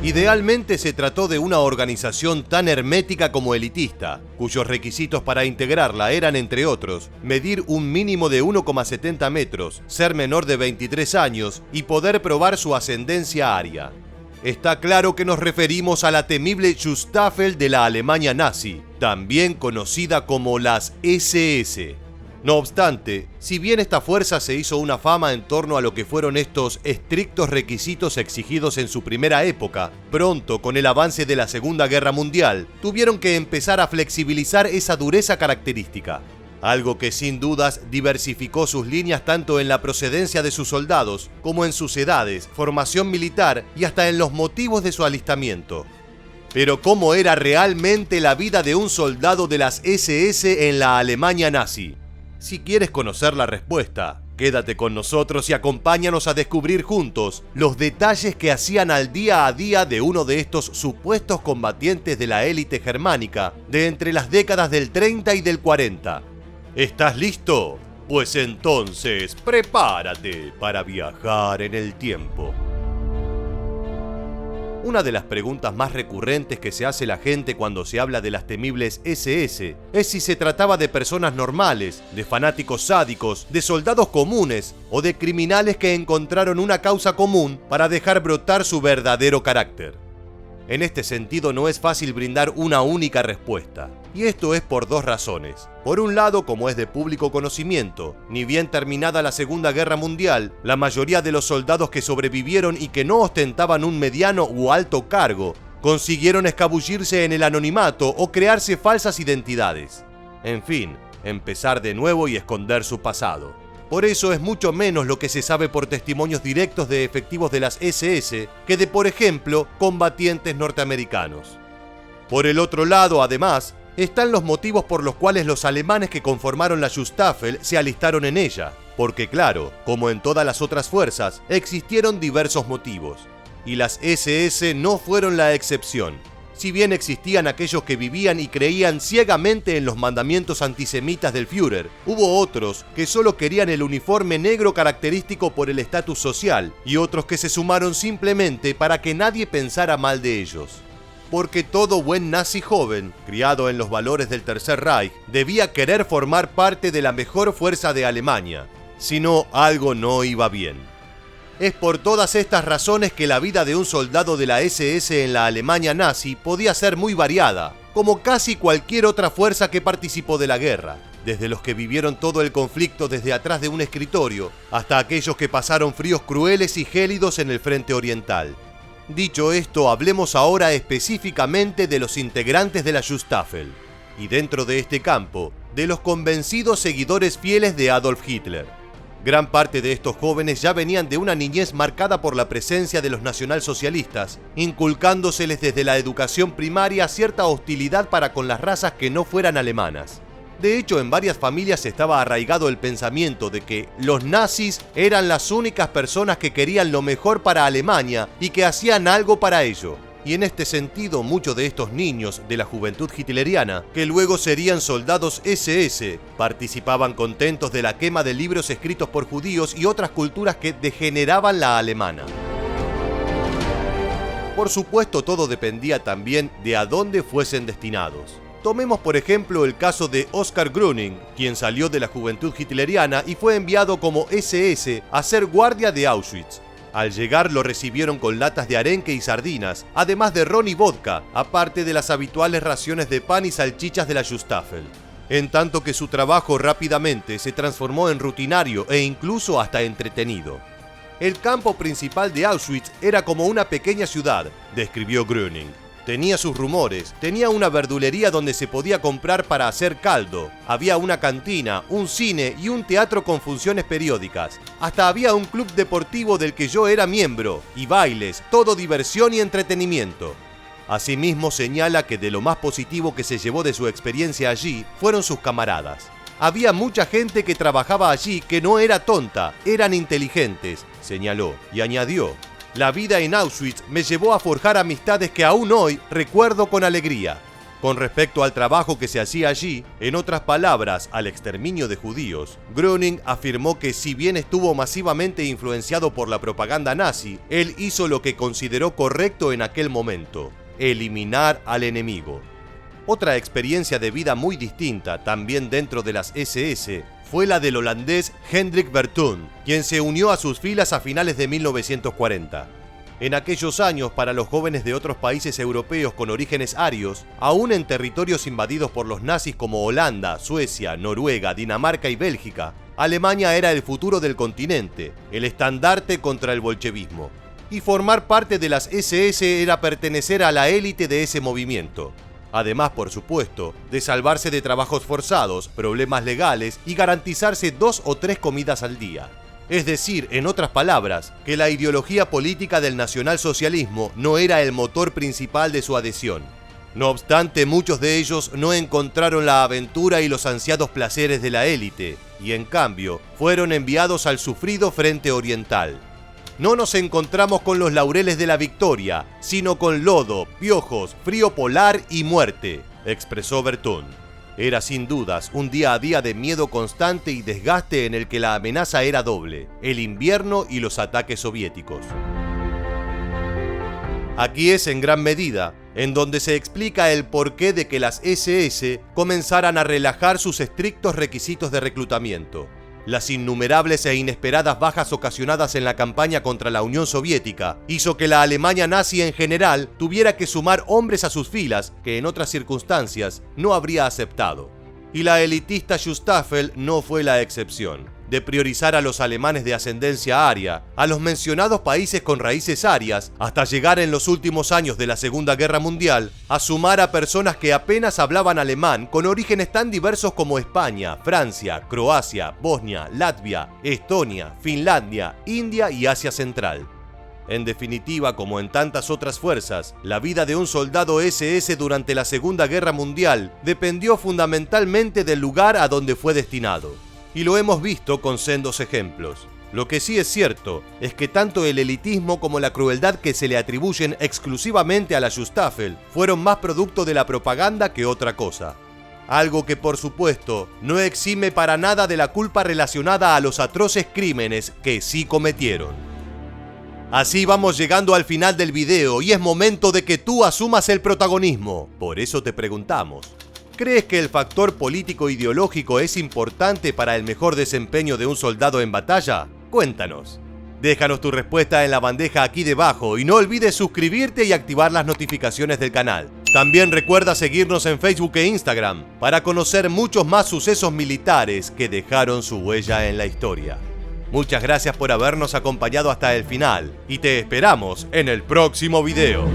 Idealmente se trató de una organización tan hermética como elitista, cuyos requisitos para integrarla eran, entre otros, medir un mínimo de 1,70 metros, ser menor de 23 años y poder probar su ascendencia aria. Está claro que nos referimos a la temible Schutzstaffel de la Alemania nazi, también conocida como las SS. No obstante, si bien esta fuerza se hizo una fama en torno a lo que fueron estos estrictos requisitos exigidos en su primera época, pronto, con el avance de la Segunda Guerra Mundial, tuvieron que empezar a flexibilizar esa dureza característica. Algo que sin dudas diversificó sus líneas tanto en la procedencia de sus soldados como en sus edades, formación militar y hasta en los motivos de su alistamiento. Pero ¿cómo era realmente la vida de un soldado de las SS en la Alemania nazi? Si quieres conocer la respuesta, quédate con nosotros y acompáñanos a descubrir juntos los detalles que hacían al día a día de uno de estos supuestos combatientes de la élite germánica de entre las décadas del 30 y del 40. ¿Estás listo? Pues entonces prepárate para viajar en el tiempo. Una de las preguntas más recurrentes que se hace la gente cuando se habla de las temibles SS es si se trataba de personas normales, de fanáticos sádicos, de soldados comunes o de criminales que encontraron una causa común para dejar brotar su verdadero carácter. En este sentido no es fácil brindar una única respuesta, y esto es por dos razones. Por un lado, como es de público conocimiento, ni bien terminada la Segunda Guerra Mundial, la mayoría de los soldados que sobrevivieron y que no ostentaban un mediano u alto cargo, consiguieron escabullirse en el anonimato o crearse falsas identidades. En fin, empezar de nuevo y esconder su pasado. Por eso es mucho menos lo que se sabe por testimonios directos de efectivos de las SS que de, por ejemplo, combatientes norteamericanos. Por el otro lado, además, están los motivos por los cuales los alemanes que conformaron la Schutzstaffel se alistaron en ella, porque claro, como en todas las otras fuerzas, existieron diversos motivos, y las SS no fueron la excepción. Si bien existían aquellos que vivían y creían ciegamente en los mandamientos antisemitas del Führer, hubo otros que solo querían el uniforme negro característico por el estatus social, y otros que se sumaron simplemente para que nadie pensara mal de ellos. Porque todo buen nazi joven, criado en los valores del Tercer Reich, debía querer formar parte de la mejor fuerza de Alemania, si no, algo no iba bien. Es por todas estas razones que la vida de un soldado de la SS en la Alemania nazi podía ser muy variada, como casi cualquier otra fuerza que participó de la guerra, desde los que vivieron todo el conflicto desde atrás de un escritorio, hasta aquellos que pasaron fríos crueles y gélidos en el frente oriental. Dicho esto, hablemos ahora específicamente de los integrantes de la Schutzstaffel, y dentro de este campo, de los convencidos seguidores fieles de Adolf Hitler. Gran parte de estos jóvenes ya venían de una niñez marcada por la presencia de los nacionalsocialistas, inculcándoseles desde la educación primaria cierta hostilidad para con las razas que no fueran alemanas. De hecho, en varias familias estaba arraigado el pensamiento de que los nazis eran las únicas personas que querían lo mejor para Alemania y que hacían algo para ello. Y en este sentido, muchos de estos niños de la juventud hitleriana, que luego serían soldados SS, participaban contentos de la quema de libros escritos por judíos y otras culturas que degeneraban la alemana. Por supuesto, todo dependía también de a dónde fuesen destinados. Tomemos por ejemplo el caso de Oskar Gröning, quien salió de la juventud hitleriana y fue enviado como SS a ser guardia de Auschwitz. Al llegar lo recibieron con latas de arenque y sardinas, además de ron y vodka, aparte de las habituales raciones de pan y salchichas de la Schutzstaffel. En tanto que su trabajo rápidamente se transformó en rutinario e incluso hasta entretenido. El campo principal de Auschwitz era como una pequeña ciudad, describió Gröning. Tenía sus rumores, tenía una verdulería donde se podía comprar para hacer caldo, había una cantina, un cine y un teatro con funciones periódicas. Hasta había un club deportivo del que yo era miembro, y bailes, todo diversión y entretenimiento. Asimismo señala que de lo más positivo que se llevó de su experiencia allí fueron sus camaradas. Había mucha gente que trabajaba allí que no era tonta, eran inteligentes, señaló, y añadió: la vida en Auschwitz me llevó a forjar amistades que aún hoy recuerdo con alegría. Con respecto al trabajo que se hacía allí, en otras palabras, al exterminio de judíos, Gröning afirmó que si bien estuvo masivamente influenciado por la propaganda nazi, él hizo lo que consideró correcto en aquel momento: eliminar al enemigo. Otra experiencia de vida muy distinta, también dentro de las SS, fue la del holandés Hendrik Vertoon, quien se unió a sus filas a finales de 1940. En aquellos años, para los jóvenes de otros países europeos con orígenes arios, aún en territorios invadidos por los nazis como Holanda, Suecia, Noruega, Dinamarca y Bélgica, Alemania era el futuro del continente, el estandarte contra el bolchevismo. Y formar parte de las SS era pertenecer a la élite de ese movimiento. Además, por supuesto, de salvarse de trabajos forzados, problemas legales y garantizarse 2 o 3 comidas al día. Es decir, en otras palabras, que la ideología política del nacionalsocialismo no era el motor principal de su adhesión. No obstante, muchos de ellos no encontraron la aventura y los ansiados placeres de la élite, y en cambio, fueron enviados al sufrido frente oriental. No nos encontramos con los laureles de la victoria, sino con lodo, piojos, frío polar y muerte, expresó Vertoon. Era sin dudas un día a día de miedo constante y desgaste en el que la amenaza era doble: el invierno y los ataques soviéticos. Aquí es en gran medida en donde se explica el porqué de que las SS comenzaran a relajar sus estrictos requisitos de reclutamiento. Las innumerables e inesperadas bajas ocasionadas en la campaña contra la Unión Soviética hizo que la Alemania nazi en general tuviera que sumar hombres a sus filas que en otras circunstancias no habría aceptado. Y la elitista Schustaffel no fue la excepción. De priorizar a los alemanes de ascendencia aria, a los mencionados países con raíces arias, hasta llegar en los últimos años de la Segunda Guerra Mundial a sumar a personas que apenas hablaban alemán con orígenes tan diversos como España, Francia, Croacia, Bosnia, Latvia, Estonia, Finlandia, India y Asia Central. En definitiva, como en tantas otras fuerzas, la vida de un soldado SS durante la Segunda Guerra Mundial dependió fundamentalmente del lugar a donde fue destinado. Y lo hemos visto con sendos ejemplos. Lo que sí es cierto es que tanto el elitismo como la crueldad que se le atribuyen exclusivamente a la Schustaffel fueron más producto de la propaganda que otra cosa. Algo que, por supuesto, no exime para nada de la culpa relacionada a los atroces crímenes que sí cometieron. Así vamos llegando al final del video y es momento de que tú asumas el protagonismo. Por eso te preguntamos: ¿crees que el factor político-ideológico es importante para el mejor desempeño de un soldado en batalla? Cuéntanos. Déjanos tu respuesta en la bandeja aquí debajo y no olvides suscribirte y activar las notificaciones del canal. También recuerda seguirnos en Facebook e Instagram para conocer muchos más sucesos militares que dejaron su huella en la historia. Muchas gracias por habernos acompañado hasta el final y te esperamos en el próximo video.